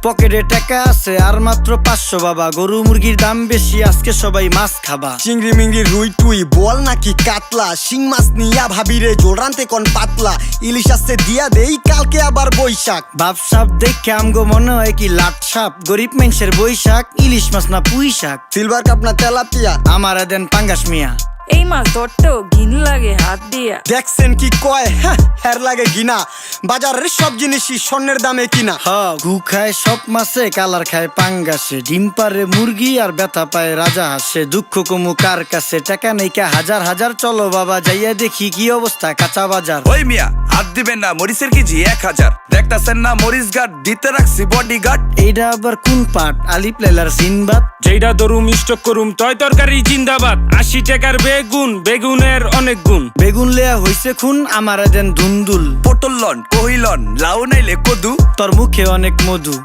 পকেটে টাকা আছে আর মাত্র 500 বাবা। গরু মুরগির দাম বেশি, আজকে সবাই মাছ খাবা। চিংড়ি মিংড়ি রুই টুই বল নাকি কাতলা, শিং মাছ নিয়া ভাবিরে জোল রানতে কোন পাতলা। ইলিশ আসছে দিয়া দেই কালকে আবার বৈশাখ। বাপ সাপ দেখে আমগো মনে হয় কি লাট সাপ। গরিব মানুষের বৈশাখ, ইলিশ মাছ না পুঁই শাক। সিলভার কাপ না তেলাপিয়া, আমারে দেন পাঙ্গাস মিয়া। এই মাছ ধরতেও ঘিন লাগে হাত দিয়া। দেখছেন কি কয় হের লাগে গিনা। বাজারের সব জিনিসই স্বর্ণের দামে কিনা। হ ঘু খায় সব মাছে, কালার খায় পাঙ্গাসে। ডিম পারে মুরগি আর ব্যথা পায় রাজা হাসে। দুঃখ কমু কার কাছে, টাকা নেই কা হাজার হাজার। চলো বাবা যাইয়া দেখি কি অবস্থা কাঁচা বাজার। ওই মিয়া হাত দিবেন না, মরিচের কেজি 1000। দেখতাছেন না মরিচ গার্ড দিতে রাখছি বডি গার্ড। এইটা আবার কোন পাট? আলিপ লাইলার সিনবাদ। যেইটা ধরুম স্টক করুম তয় তরকারি জিন্দাবাদ। 80 টাকার বেগুন, বেগুনের অনেক গুণ। বেগুন লেয়া হইছে খুন, আমারে দেন ধুন্দুল। পটল লন, কহিলন, লাউ নাইলে কদু। তোর মুখে অনেক মধু।